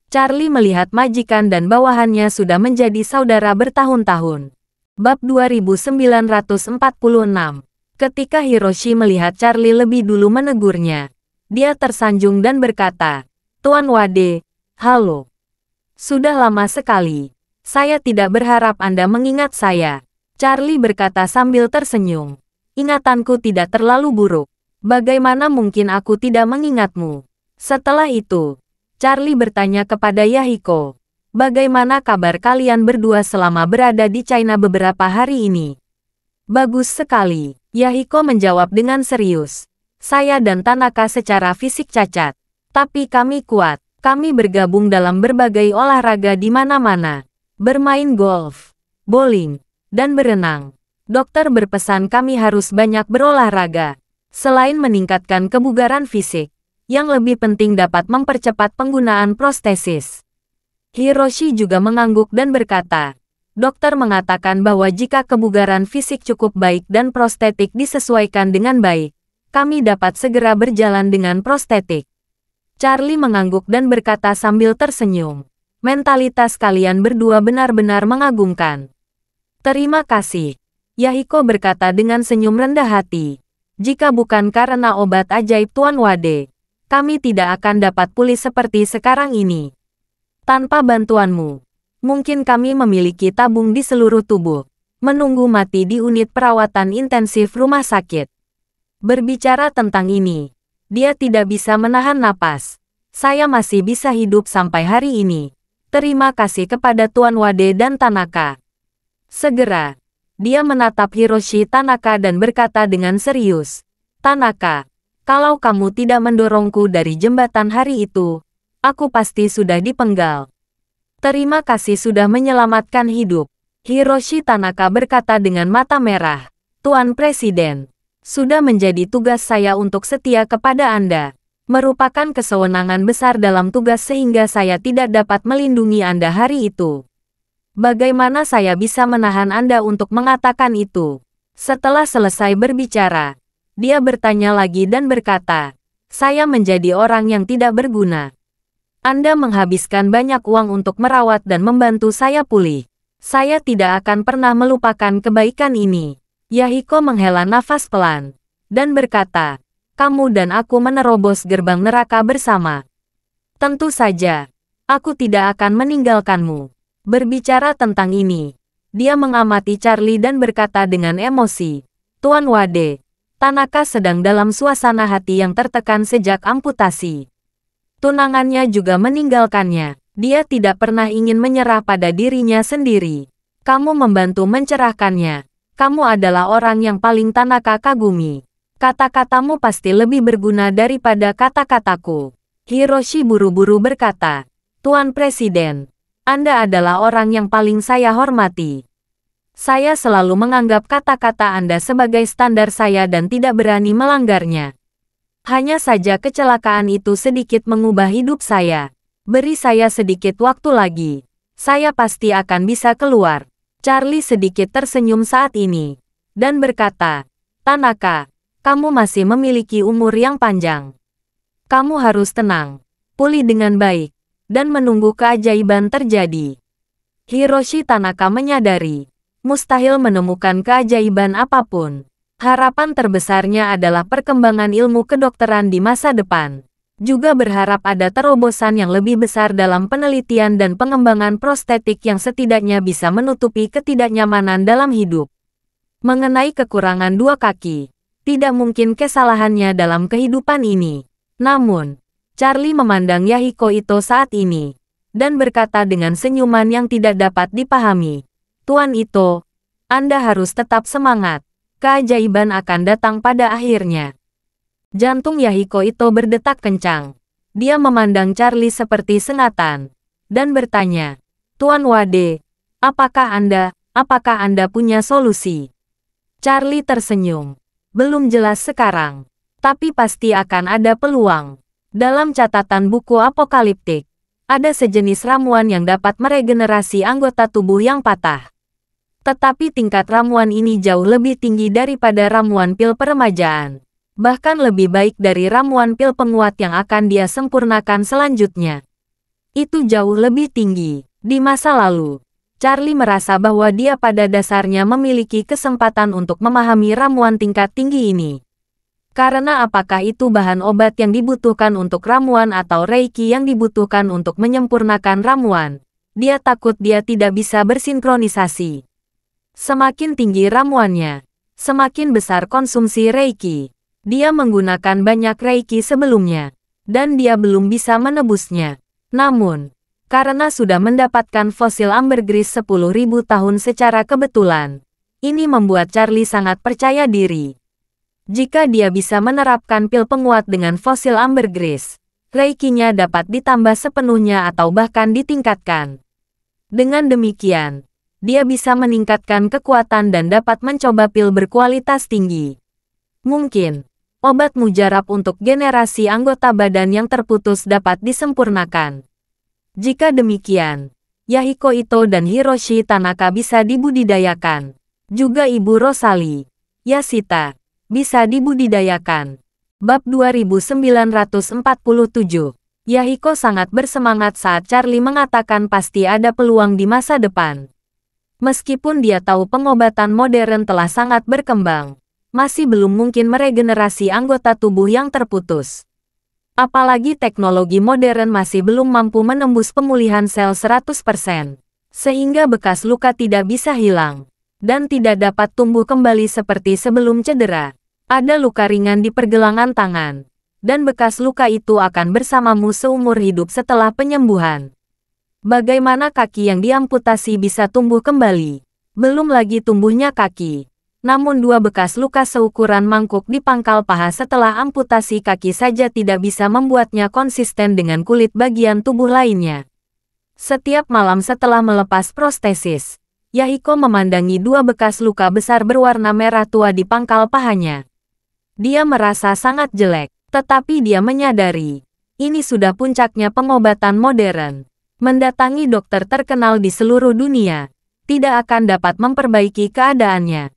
Charlie melihat majikan dan bawahannya sudah menjadi saudara bertahun-tahun. Bab 2946. Ketika Hiroshi melihat Charlie lebih dulu menegurnya, dia tersanjung dan berkata, "Tuan Wade, halo. Sudah lama sekali. Saya tidak berharap Anda mengingat saya." Charlie berkata sambil tersenyum. "Ingatanku tidak terlalu buruk. Bagaimana mungkin aku tidak mengingatmu?" Setelah itu, Charlie bertanya kepada Yahiko, "Bagaimana kabar kalian berdua selama berada di China beberapa hari ini?" "Bagus sekali," Yahiko menjawab dengan serius. "Saya dan Tanaka secara fisik cacat, tapi kami kuat. Kami bergabung dalam berbagai olahraga di mana-mana. Bermain golf, bowling, dan berenang. Dokter berpesan kami harus banyak berolahraga. Selain meningkatkan kebugaran fisik, yang lebih penting dapat mempercepat penggunaan prostesis." Hiroshi juga mengangguk dan berkata, Dokter mengatakan bahwa jika kebugaran fisik cukup baik dan prostetik disesuaikan dengan baik, kami dapat segera berjalan dengan prostetik. Charlie mengangguk dan berkata sambil tersenyum. Mentalitas kalian berdua benar-benar mengagumkan. Terima kasih. Yahiko berkata dengan senyum rendah hati. Jika bukan karena obat ajaib Tuan Wade, kami tidak akan dapat pulih seperti sekarang ini. Tanpa bantuanmu, mungkin kami memiliki tabung di seluruh tubuh, menunggu mati di unit perawatan intensif rumah sakit. Berbicara tentang ini, dia tidak bisa menahan napas. Saya masih bisa hidup sampai hari ini. Terima kasih kepada Tuan Wade dan Tanaka. Segera, dia menatap Hiroshi Tanaka dan berkata dengan serius, Tanaka, kalau kamu tidak mendorongku dari jembatan hari itu, aku pasti sudah dipenggal. Terima kasih sudah menyelamatkan hidup. Hiroshi Tanaka berkata dengan mata merah. Tuan Presiden, sudah menjadi tugas saya untuk setia kepada Anda. Merupakan kesewenangan besar dalam tugas sehingga saya tidak dapat melindungi Anda hari itu. Bagaimana saya bisa menahan Anda untuk mengatakan itu? Setelah selesai berbicara, dia bertanya lagi dan berkata, saya menjadi orang yang tidak berguna. Anda menghabiskan banyak uang untuk merawat dan membantu saya pulih. Saya tidak akan pernah melupakan kebaikan ini. Yahiko menghela nafas pelan dan berkata, kamu dan aku menerobos gerbang neraka bersama. Tentu saja, aku tidak akan meninggalkanmu. Berbicara tentang ini, dia mengamati Charlie dan berkata dengan emosi, Tuan Wade, Tanaka sedang dalam suasana hati yang tertekan sejak amputasi. Tunangannya juga meninggalkannya. Dia tidak pernah ingin menyerah pada dirinya sendiri. Kamu membantu mencerahkannya. Kamu adalah orang yang paling Tanaka kagumi. Kata-katamu pasti lebih berguna daripada kata-kataku. Hiroshi buru-buru berkata, Tuan Presiden, Anda adalah orang yang paling saya hormati. Saya selalu menganggap kata-kata Anda sebagai standar saya dan tidak berani melanggarnya. Hanya saja kecelakaan itu sedikit mengubah hidup saya. Beri saya sedikit waktu lagi. Saya pasti akan bisa keluar. Charlie sedikit tersenyum saat ini. Dan berkata, Tanaka, kamu masih memiliki umur yang panjang. Kamu harus tenang, pulih dengan baik, dan menunggu keajaiban terjadi. Hiroshi Tanaka menyadari, mustahil menemukan keajaiban apapun. Harapan terbesarnya adalah perkembangan ilmu kedokteran di masa depan. Juga berharap ada terobosan yang lebih besar dalam penelitian dan pengembangan prostetik yang setidaknya bisa menutupi ketidaknyamanan dalam hidup. Mengenai kekurangan dua kaki, tidak mungkin kesalahannya dalam kehidupan ini. Namun, Charlie memandang Yahiko Ito saat ini, dan berkata dengan senyuman yang tidak dapat dipahami, Tuan Ito, Anda harus tetap semangat. Keajaiban akan datang pada akhirnya. Jantung Yahiko Ito berdetak kencang. Dia memandang Charlie seperti sengatan, dan bertanya, Tuan Wade, apakah Anda punya solusi? Charlie tersenyum. Belum jelas sekarang, tapi pasti akan ada peluang. Dalam catatan buku apokaliptik, ada sejenis ramuan yang dapat meregenerasi anggota tubuh yang patah. Tetapi tingkat ramuan ini jauh lebih tinggi daripada ramuan pil peremajaan. Bahkan lebih baik dari ramuan pil penguat yang akan dia sempurnakan selanjutnya. Itu jauh lebih tinggi. Di masa lalu, Charlie merasa bahwa dia pada dasarnya memiliki kesempatan untuk memahami ramuan tingkat tinggi ini. Karena apakah itu bahan obat yang dibutuhkan untuk ramuan atau reiki yang dibutuhkan untuk menyempurnakan ramuan, dia takut dia tidak bisa bersinkronisasi. Semakin tinggi ramuannya, semakin besar konsumsi reiki. Dia menggunakan banyak reiki sebelumnya, dan dia belum bisa menebusnya. Namun, karena sudah mendapatkan fosil ambergris 10.000 tahun secara kebetulan, ini membuat Charlie sangat percaya diri. Jika dia bisa menerapkan pil penguat dengan fosil ambergris, reikinya dapat ditambah sepenuhnya atau bahkan ditingkatkan. Dengan demikian, dia bisa meningkatkan kekuatan dan dapat mencoba pil berkualitas tinggi. Mungkin, obat mujarab untuk generasi anggota badan yang terputus dapat disempurnakan. Jika demikian, Yahiko Ito dan Hiroshi Tanaka bisa dibudidayakan. Juga Ibu Rosalie Yashita bisa dibudidayakan. Bab 2947. Yahiko sangat bersemangat saat Charlie mengatakan pasti ada peluang di masa depan. Meskipun dia tahu pengobatan modern telah sangat berkembang, masih belum mungkin meregenerasi anggota tubuh yang terputus. Apalagi teknologi modern masih belum mampu menembus pemulihan sel 100%, sehingga bekas luka tidak bisa hilang, dan tidak dapat tumbuh kembali seperti sebelum cedera. Ada luka ringan di pergelangan tangan, dan bekas luka itu akan bersamamu seumur hidup setelah penyembuhan. Bagaimana kaki yang diamputasi bisa tumbuh kembali? Belum lagi tumbuhnya kaki. Namun 2 bekas luka seukuran mangkuk di pangkal paha setelah amputasi kaki saja tidak bisa membuatnya konsisten dengan kulit bagian tubuh lainnya. Setiap malam setelah melepas prostesis, Yahiko memandangi 2 bekas luka besar berwarna merah tua di pangkal pahanya. Dia merasa sangat jelek. Tetapi dia menyadari, ini sudah puncaknya pengobatan modern. Mendatangi dokter terkenal di seluruh dunia, tidak akan dapat memperbaiki keadaannya.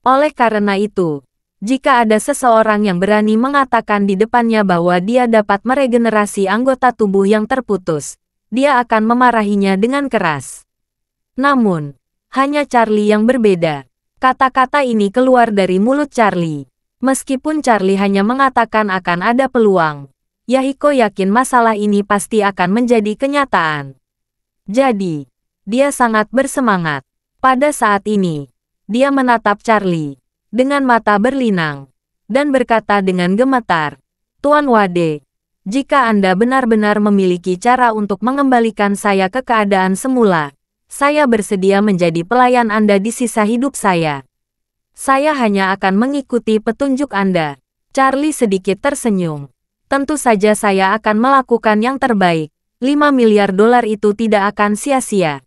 Oleh karena itu, jika ada seseorang yang berani mengatakan di depannya bahwa dia dapat meregenerasi anggota tubuh yang terputus, dia akan memarahinya dengan keras. Namun, hanya Charlie yang berbeda. Kata-kata ini keluar dari mulut Charlie. Meskipun Charlie hanya mengatakan akan ada peluang, Yahiko yakin masalah ini pasti akan menjadi kenyataan. Jadi, dia sangat bersemangat. Pada saat ini, dia menatap Charlie dengan mata berlinang dan berkata dengan gemetar, "Tuan Wade, jika Anda benar-benar memiliki cara untuk mengembalikan saya ke keadaan semula, saya bersedia menjadi pelayan Anda di sisa hidup saya. Saya hanya akan mengikuti petunjuk Anda." Charlie sedikit tersenyum. "Tentu saja saya akan melakukan yang terbaik. 5 miliar dolar itu tidak akan sia-sia.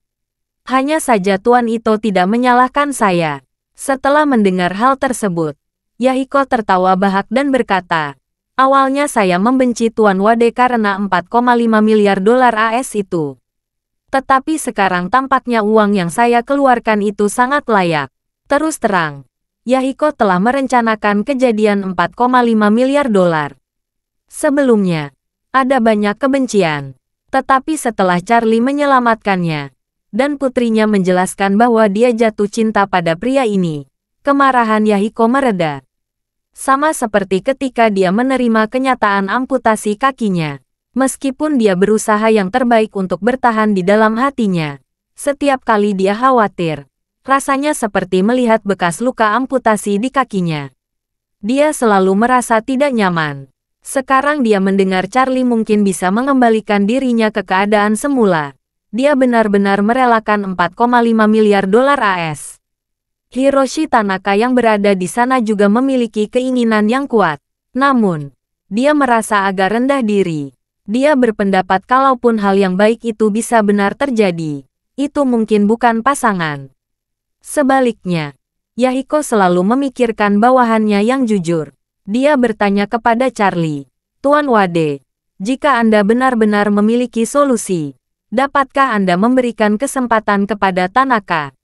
Hanya saja Tuan Ito tidak menyalahkan saya." Setelah mendengar hal tersebut, Yahiko tertawa bahak dan berkata, "Awalnya saya membenci Tuan Wade karena 4,5 miliar dolar AS itu. Tetapi sekarang tampaknya uang yang saya keluarkan itu sangat layak." Terus terang, Yahiko telah merencanakan kejadian 4,5 miliar dolar. Sebelumnya, ada banyak kebencian. Tetapi setelah Charlie menyelamatkannya, dan putrinya menjelaskan bahwa dia jatuh cinta pada pria ini, kemarahan Yahiko mereda. Sama seperti ketika dia menerima kenyataan amputasi kakinya. Meskipun dia berusaha yang terbaik untuk bertahan di dalam hatinya, setiap kali dia khawatir, rasanya seperti melihat bekas luka amputasi di kakinya. Dia selalu merasa tidak nyaman. Sekarang dia mendengar Charlie mungkin bisa mengembalikan dirinya ke keadaan semula. Dia benar-benar merelakan 4,5 miliar dolar AS. Hiroshi Tanaka yang berada di sana juga memiliki keinginan yang kuat. Namun, dia merasa agak rendah diri. Dia berpendapat kalaupun hal yang baik itu bisa benar terjadi, itu mungkin bukan pasangan. Sebaliknya, Yahiko selalu memikirkan bawahannya yang jujur. Dia bertanya kepada Charlie, "Tuan Wade, jika Anda benar-benar memiliki solusi, dapatkah Anda memberikan kesempatan kepada Tanaka?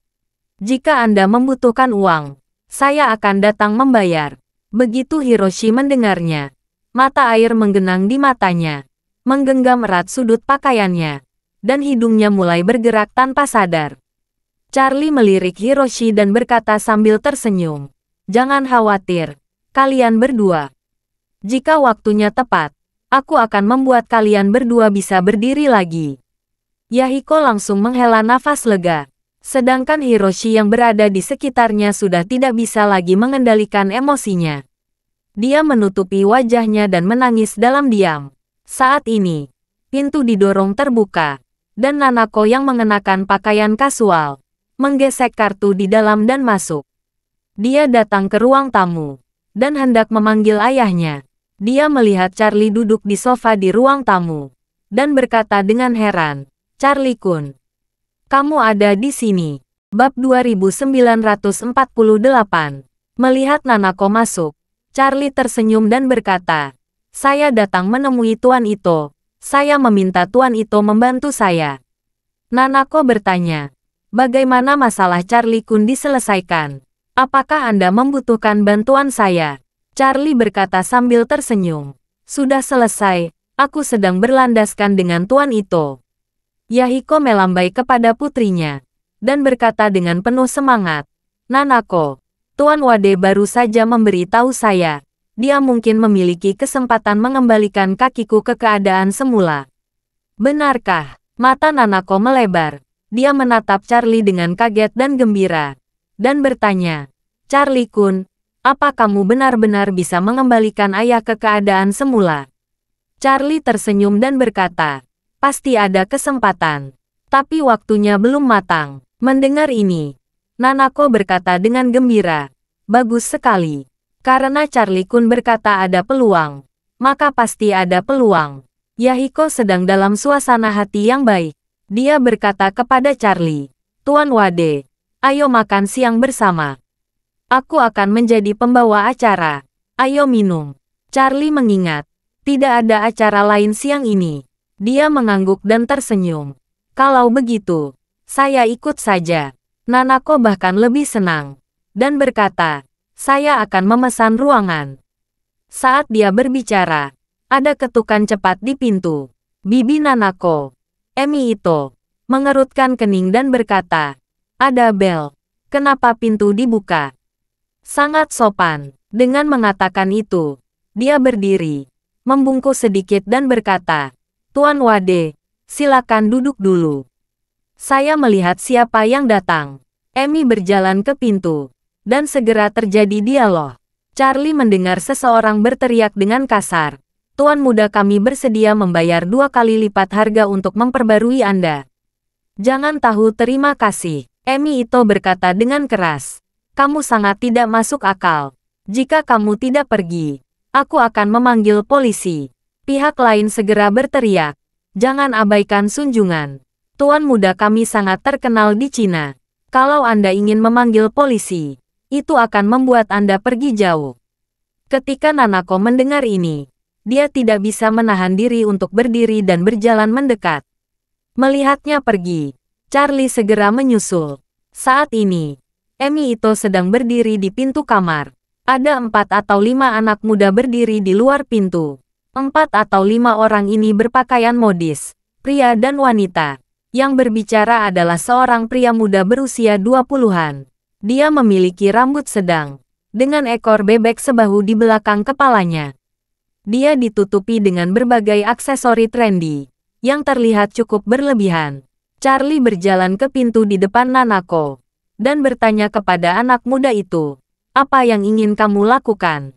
Jika Anda membutuhkan uang, saya akan datang membayar." Begitu Hiroshi mendengarnya, mata air menggenang di matanya, menggenggam erat sudut pakaiannya, dan hidungnya mulai bergerak tanpa sadar. Charlie melirik Hiroshi dan berkata sambil tersenyum, "Jangan khawatir, kalian berdua. Jika waktunya tepat, aku akan membuat kalian berdua bisa berdiri lagi." Yahiko langsung menghela nafas lega, sedangkan Hiroshi yang berada di sekitarnya sudah tidak bisa lagi mengendalikan emosinya. Dia menutupi wajahnya dan menangis dalam diam. Saat ini, pintu didorong terbuka, dan Nanako yang mengenakan pakaian kasual menggesek kartu di dalam dan masuk. Dia datang ke ruang tamu dan hendak memanggil ayahnya. Dia melihat Charlie duduk di sofa di ruang tamu dan berkata dengan heran, "Charlie-kun, kamu ada di sini." Bab 2948. Melihat Nanako masuk, Charlie tersenyum dan berkata, "Saya datang menemui Tuan Ito. Saya meminta Tuan Ito membantu saya." Nanako bertanya. Bagaimana masalah Charlie Kun diselesaikan? Apakah Anda membutuhkan bantuan saya? Charlie berkata sambil tersenyum. Sudah selesai, aku sedang berlandaskan dengan Tuan Ito. Yahiko melambai kepada putrinya dan berkata dengan penuh semangat, Nanako, Tuan Wade baru saja memberi tahu saya. Dia mungkin memiliki kesempatan mengembalikan kakiku ke keadaan semula. Benarkah? Mata Nanako melebar. Dia menatap Charlie dengan kaget dan gembira. Dan bertanya, Charlie Kun, apa kamu benar-benar bisa mengembalikan ayah ke keadaan semula? Charlie tersenyum dan berkata, pasti ada kesempatan. Tapi waktunya belum matang. Mendengar ini, Nanako berkata dengan gembira, bagus sekali. Karena Charlie Kun berkata ada peluang, maka pasti ada peluang. Yahiko sedang dalam suasana hati yang baik. Dia berkata kepada Charlie, Tuan Wade, ayo makan siang bersama. Aku akan menjadi pembawa acara. Ayo minum. Charlie mengingat, tidak ada acara lain siang ini. Dia mengangguk dan tersenyum. Kalau begitu, saya ikut saja. Nanako bahkan lebih senang. Dan berkata, saya akan memesan ruangan. Saat dia berbicara, ada ketukan cepat di pintu. Bibi Nanako, Emi Ito, mengerutkan kening dan berkata, ada bel. Kenapa pintu dibuka? Sangat sopan. Dengan mengatakan itu, dia berdiri, membungkuk sedikit dan berkata, Tuan Wade, silakan duduk dulu. Saya melihat siapa yang datang. Emi berjalan ke pintu, dan segera terjadi dialog. Charlie mendengar seseorang berteriak dengan kasar. Tuan muda kami bersedia membayar 2 kali lipat harga untuk memperbarui Anda. Jangan tahu terima kasih. Emi Ito berkata dengan keras. Kamu sangat tidak masuk akal. Jika kamu tidak pergi, aku akan memanggil polisi. Pihak lain segera berteriak. Jangan abaikan Sunjungan. Tuan muda kami sangat terkenal di Cina. Kalau Anda ingin memanggil polisi, itu akan membuat Anda pergi jauh. Ketika Nanako mendengar ini, dia tidak bisa menahan diri untuk berdiri dan berjalan mendekat. Melihatnya pergi, Charlie segera menyusul. Saat ini, Emi Ito sedang berdiri di pintu kamar. Ada 4 atau 5 anak muda berdiri di luar pintu. 4 atau 5 orang ini berpakaian modis, pria dan wanita. Yang berbicara adalah seorang pria muda berusia 20-an. Dia memiliki rambut sedang, dengan ekor bebek sebahu di belakang kepalanya. Dia ditutupi dengan berbagai aksesori trendy, yang terlihat cukup berlebihan. Charlie berjalan ke pintu di depan Nanako, dan bertanya kepada anak muda itu, apa yang ingin kamu lakukan?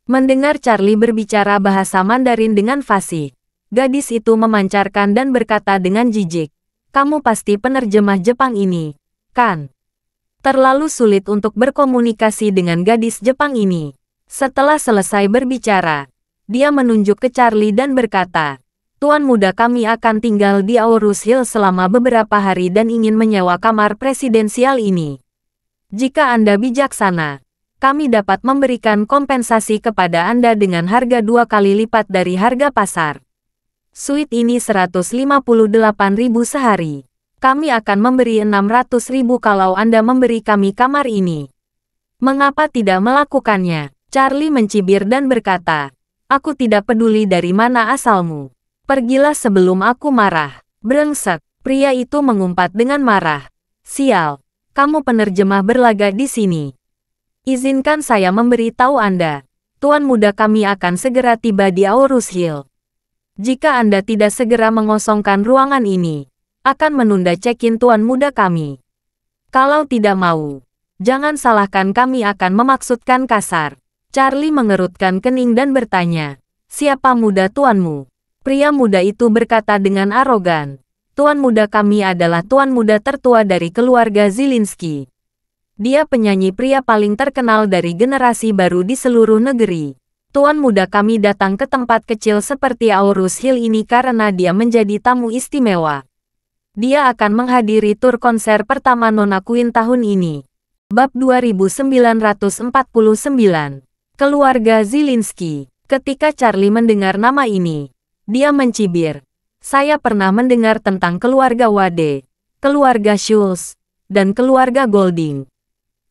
Mendengar Charlie berbicara bahasa Mandarin dengan fasih, gadis itu memancarkan dan berkata dengan jijik, kamu pasti penerjemah Jepang ini, kan? Terlalu sulit untuk berkomunikasi dengan gadis Jepang ini. Setelah selesai berbicara, dia menunjuk ke Charlie dan berkata, Tuan muda kami akan tinggal di Aorus Hill selama beberapa hari dan ingin menyewa kamar presidensial ini. Jika Anda bijaksana, kami dapat memberikan kompensasi kepada Anda dengan harga 2 kali lipat dari harga pasar. Suite ini 158.000 sehari. Kami akan memberi 600.000 kalau Anda memberi kami kamar ini. Mengapa tidak melakukannya? Charlie mencibir dan berkata, aku tidak peduli dari mana asalmu. Pergilah sebelum aku marah. Brengsek, pria itu mengumpat dengan marah. Sial, kamu penerjemah berlaga di sini. Izinkan saya memberitahu Anda. Tuan muda kami akan segera tiba di Aorus Hill. Jika Anda tidak segera mengosongkan ruangan ini, akan menunda check-in tuan muda kami. Kalau tidak mau, jangan salahkan kami akan memaksudkan kasar. Charlie mengerutkan kening dan bertanya, siapa muda tuanmu? Pria muda itu berkata dengan arogan, tuan muda kami adalah tuan muda tertua dari keluarga Zielinski. Dia penyanyi pria paling terkenal dari generasi baru di seluruh negeri. Tuan muda kami datang ke tempat kecil seperti Aorus Hill ini karena dia menjadi tamu istimewa. Dia akan menghadiri tur konser pertama Nona Queen tahun ini. Bab 2949. Keluarga Zielinski. Ketika Charlie mendengar nama ini, dia mencibir. Saya pernah mendengar tentang keluarga Wade, keluarga Schultz, dan keluarga Golding.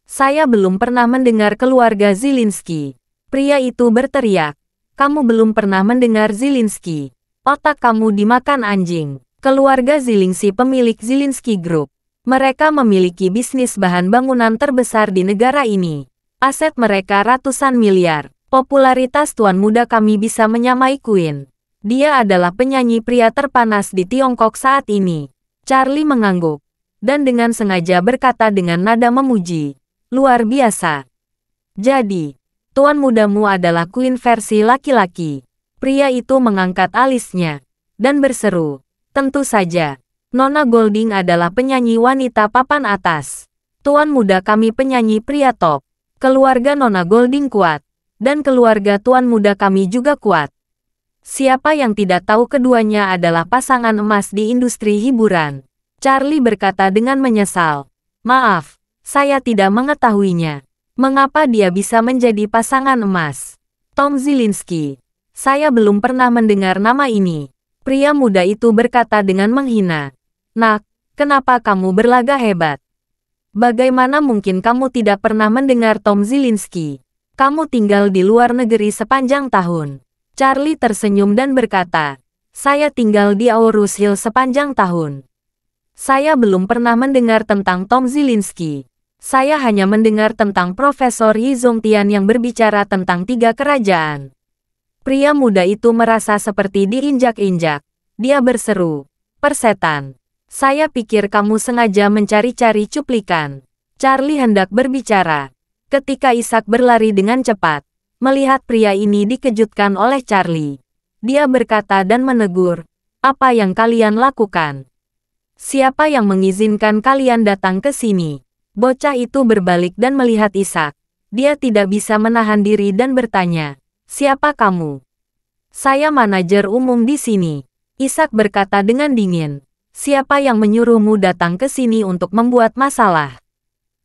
Saya belum pernah mendengar keluarga Zielinski. Pria itu berteriak. Kamu belum pernah mendengar Zielinski. Otak kamu dimakan anjing. Keluarga Zielinski pemilik Zielinski Group. Mereka memiliki bisnis bahan bangunan terbesar di negara ini. Aset mereka ratusan miliar. Popularitas tuan muda kami bisa menyamai Queen. Dia adalah penyanyi pria terpanas di Tiongkok saat ini. Charlie mengangguk. Dan dengan sengaja berkata dengan nada memuji. Luar biasa. Jadi, tuan mudamu adalah Queen versi laki-laki. Pria itu mengangkat alisnya. Dan berseru. Tentu saja. Nona Golding adalah penyanyi wanita papan atas. Tuan muda kami penyanyi pria top. Keluarga Nona Golding kuat. Dan keluarga tuan muda kami juga kuat. Siapa yang tidak tahu keduanya adalah pasangan emas di industri hiburan? Charlie berkata dengan menyesal. Maaf, saya tidak mengetahuinya. Mengapa dia bisa menjadi pasangan emas? Tom Zielinski. Saya belum pernah mendengar nama ini. Pria muda itu berkata dengan menghina. Nak, kenapa kamu berlagak hebat? Bagaimana mungkin kamu tidak pernah mendengar Tom Zielinski? Kamu tinggal di luar negeri sepanjang tahun. Charlie tersenyum dan berkata, saya tinggal di Aarhus Hill sepanjang tahun. Saya belum pernah mendengar tentang Tom Zielinski. Saya hanya mendengar tentang Profesor Yi Zongtian yang berbicara tentang 3 kerajaan. Pria muda itu merasa seperti diinjak-injak. Dia berseru, persetan. Saya pikir kamu sengaja mencari-cari cuplikan. Charlie hendak berbicara. Ketika Ishak berlari dengan cepat. Melihat pria ini dikejutkan oleh Charlie. Dia berkata dan menegur, apa yang kalian lakukan? Siapa yang mengizinkan kalian datang ke sini? Bocah itu berbalik dan melihat Ishak. Dia tidak bisa menahan diri dan bertanya, siapa kamu? Saya manajer umum di sini. Ishak berkata dengan dingin, siapa yang menyuruhmu datang ke sini untuk membuat masalah?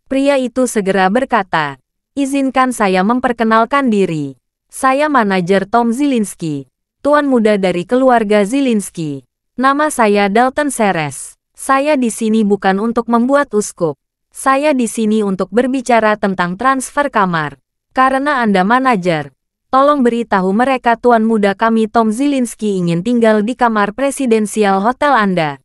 Pria itu segera berkata, izinkan saya memperkenalkan diri. Saya manajer Tom Zielinski, tuan muda dari keluarga Zielinski. Nama saya Dalton Seres. Saya di sini bukan untuk membuat uskup. Saya di sini untuk berbicara tentang transfer kamar. Karena Anda manajer, tolong beritahu mereka tuan muda kami Tom Zielinski ingin tinggal di kamar presidensial hotel Anda.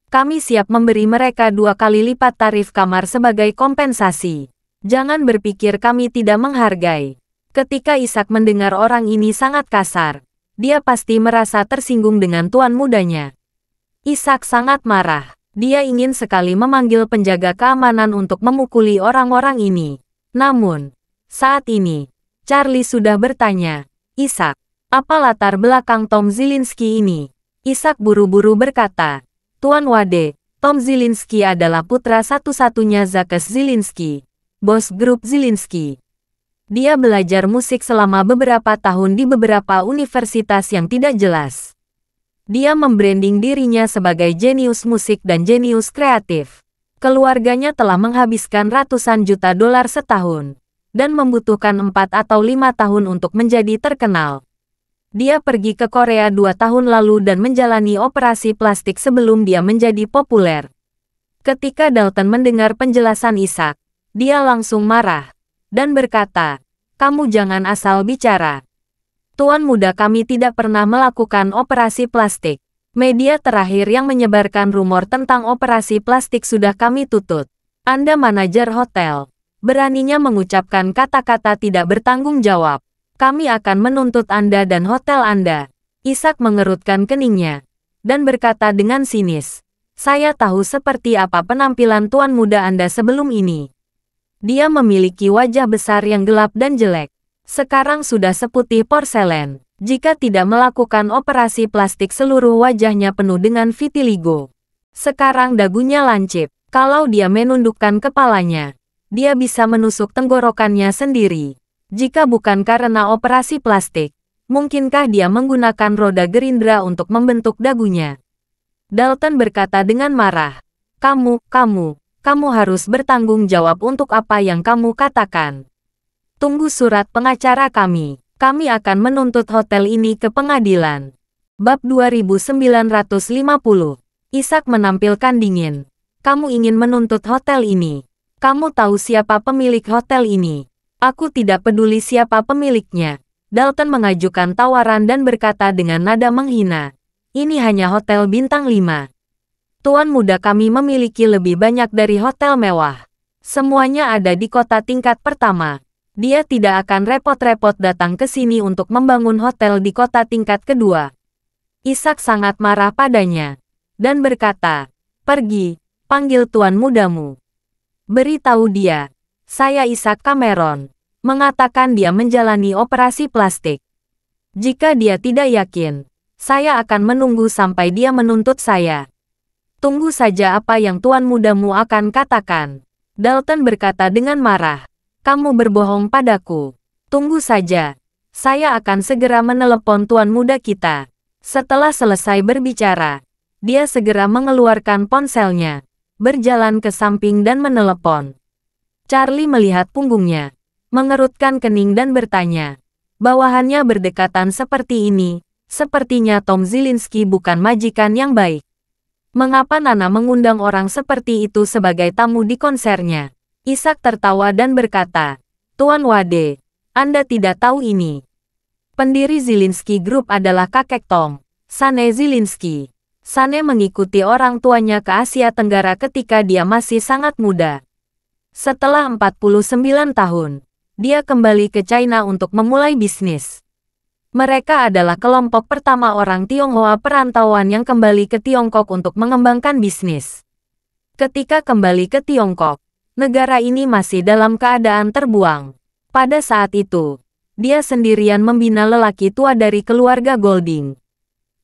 Kami siap memberi mereka 2 kali lipat tarif kamar sebagai kompensasi. Jangan berpikir kami tidak menghargai. Ketika Ishak mendengar orang ini sangat kasar, dia pasti merasa tersinggung dengan tuan mudanya. Ishak sangat marah. Dia ingin sekali memanggil penjaga keamanan untuk memukuli orang-orang ini. Namun, saat ini, Charlie sudah bertanya, Ishak, apa latar belakang Tom Zielinski ini? Ishak buru-buru berkata, Tuan Wade, Tom Zielinski adalah putra satu-satunya Zakes Zielinski. Bos grup Zielinski. Dia belajar musik selama beberapa tahun di beberapa universitas yang tidak jelas. Dia membranding dirinya sebagai jenius musik dan jenius kreatif. Keluarganya telah menghabiskan ratusan juta dolar setahun, dan membutuhkan 4 atau 5 tahun untuk menjadi terkenal. Dia pergi ke Korea 2 tahun lalu dan menjalani operasi plastik sebelum dia menjadi populer. Ketika Dalton mendengar penjelasan Ishak, dia langsung marah, dan berkata, kamu jangan asal bicara. Tuan muda kami tidak pernah melakukan operasi plastik. Media terakhir yang menyebarkan rumor tentang operasi plastik sudah kami tutup. Anda manajer hotel. Beraninya mengucapkan kata-kata tidak bertanggung jawab. Kami akan menuntut Anda dan hotel Anda. Ishak mengerutkan keningnya, dan berkata dengan sinis, saya tahu seperti apa penampilan tuan muda Anda sebelum ini. Dia memiliki wajah besar yang gelap dan jelek. Sekarang sudah seputih porselen. Jika tidak melakukan operasi plastik seluruh wajahnya penuh dengan vitiligo. Sekarang dagunya lancip. Kalau dia menundukkan kepalanya, dia bisa menusuk tenggorokannya sendiri. Jika bukan karena operasi plastik, mungkinkah dia menggunakan roda gerindra untuk membentuk dagunya? Dalton berkata dengan marah. Kamu harus bertanggung jawab untuk apa yang kamu katakan. Tunggu surat pengacara kami. Kami akan menuntut hotel ini ke pengadilan. Bab 2950. Ishak menampilkan dingin. Kamu ingin menuntut hotel ini. Kamu tahu siapa pemilik hotel ini? Aku tidak peduli siapa pemiliknya. Dalton mengajukan tawaran dan berkata dengan nada menghina. Ini hanya hotel bintang 5. Tuan muda kami memiliki lebih banyak dari hotel mewah. Semuanya ada di kota tingkat pertama. Dia tidak akan repot-repot datang ke sini untuk membangun hotel di kota tingkat kedua. Ishak sangat marah padanya dan berkata, "Pergi, panggil tuan mudamu. Beritahu dia, saya Ishak Cameron." Mengatakan dia menjalani operasi plastik. Jika dia tidak yakin, saya akan menunggu sampai dia menuntut saya. Tunggu saja apa yang tuan mudamu akan katakan. Dalton berkata dengan marah, "Kamu berbohong padaku. Tunggu saja. Saya akan segera menelepon tuan muda kita." Setelah selesai berbicara, dia segera mengeluarkan ponselnya, berjalan ke samping dan menelepon. Charlie melihat punggungnya, mengerutkan kening dan bertanya, bawahannya berdekatan seperti ini, sepertinya Tom Zielinski bukan majikan yang baik. Mengapa Nana mengundang orang seperti itu sebagai tamu di konsernya? Ishak tertawa dan berkata, "Tuan Wade, Anda tidak tahu ini. Pendiri Zielinski Group adalah kakek Tom, Sane Zielinski. Sane mengikuti orang tuanya ke Asia Tenggara ketika dia masih sangat muda. Setelah 49 tahun, dia kembali ke China untuk memulai bisnis. Mereka adalah kelompok pertama orang Tionghoa perantauan yang kembali ke Tiongkok untuk mengembangkan bisnis. Ketika kembali ke Tiongkok, negara ini masih dalam keadaan terbuang. Pada saat itu, dia sendirian membina lelaki tua dari keluarga Golding.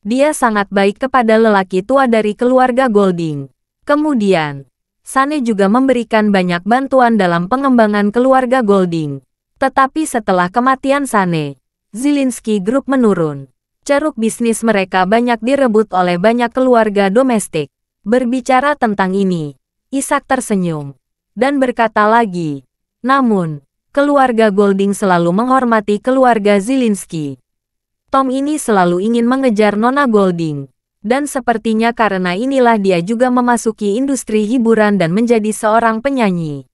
Dia sangat baik kepada lelaki tua dari keluarga Golding. Kemudian, Sane juga memberikan banyak bantuan dalam pengembangan keluarga Golding. Tetapi setelah kematian Sane, Zielinski Group menurun. Ceruk bisnis mereka banyak direbut oleh banyak keluarga domestik. Berbicara tentang ini, Ishak tersenyum dan berkata lagi, "Namun, keluarga Golding selalu menghormati keluarga Zielinski. Tom ini selalu ingin mengejar Nona Golding. Dan sepertinya karena inilah dia juga memasuki industri hiburan dan menjadi seorang penyanyi.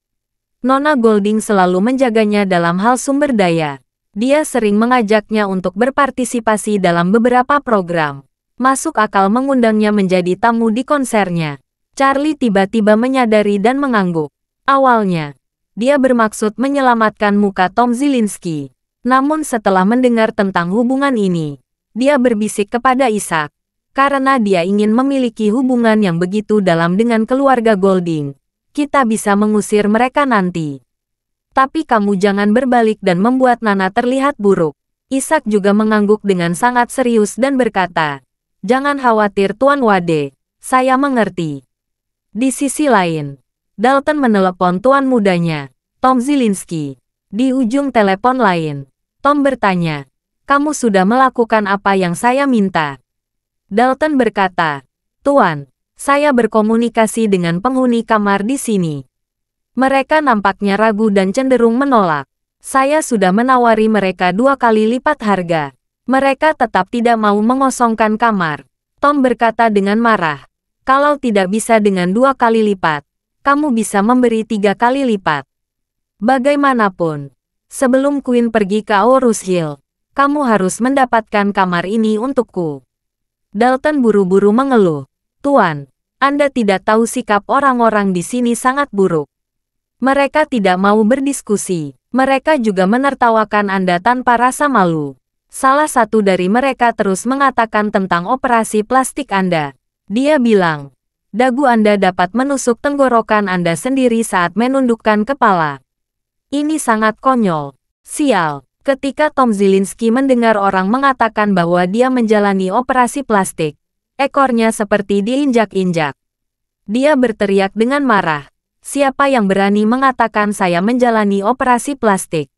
Nona Golding selalu menjaganya dalam hal sumber daya. Dia sering mengajaknya untuk berpartisipasi dalam beberapa program. Masuk akal mengundangnya menjadi tamu di konsernya." Charlie tiba-tiba menyadari dan mengangguk. Awalnya, dia bermaksud menyelamatkan muka Tom Zielinski. Namun setelah mendengar tentang hubungan ini, dia berbisik kepada Ishak. Karena dia ingin memiliki hubungan yang begitu dalam dengan keluarga Golding, kita bisa mengusir mereka nanti. Tapi kamu jangan berbalik dan membuat Nana terlihat buruk. Ishak juga mengangguk dengan sangat serius dan berkata, "Jangan khawatir Tuan Wade, saya mengerti." Di sisi lain, Dalton menelepon tuan mudanya, Tom Zielinski. Di ujung telepon lain, Tom bertanya, "Kamu sudah melakukan apa yang saya minta?" Dalton berkata, "Tuan, saya berkomunikasi dengan penghuni kamar di sini. Mereka nampaknya ragu dan cenderung menolak. Saya sudah menawari mereka 2 kali lipat harga. Mereka tetap tidak mau mengosongkan kamar." Tom berkata dengan marah, "Kalau tidak bisa dengan 2 kali lipat, kamu bisa memberi 3 kali lipat. Bagaimanapun, sebelum Queen pergi ke Aurus Hill, kamu harus mendapatkan kamar ini untukku." Dalton buru-buru mengeluh, "Tuan, Anda tidak tahu sikap orang-orang di sini sangat buruk. Mereka tidak mau berdiskusi. Mereka juga menertawakan Anda tanpa rasa malu. Salah satu dari mereka terus mengatakan tentang operasi plastik Anda. Dia bilang, dagu Anda dapat menusuk tenggorokan Anda sendiri saat menundukkan kepala. Ini sangat konyol. Sial." Ketika Tom Zielinski mendengar orang mengatakan bahwa dia menjalani operasi plastik, ekornya seperti diinjak-injak. Dia berteriak dengan marah, "Siapa yang berani mengatakan saya menjalani operasi plastik?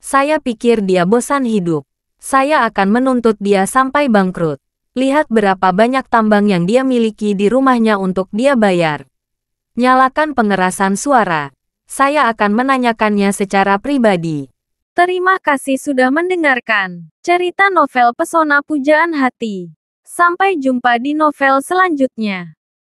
Saya pikir dia bosan hidup. Saya akan menuntut dia sampai bangkrut. Lihat berapa banyak tambang yang dia miliki di rumahnya untuk dia bayar. Nyalakan pengerasan suara. Saya akan menanyakannya secara pribadi." Terima kasih sudah mendengarkan cerita novel Pesona Pujaan Hati. Sampai jumpa di novel selanjutnya.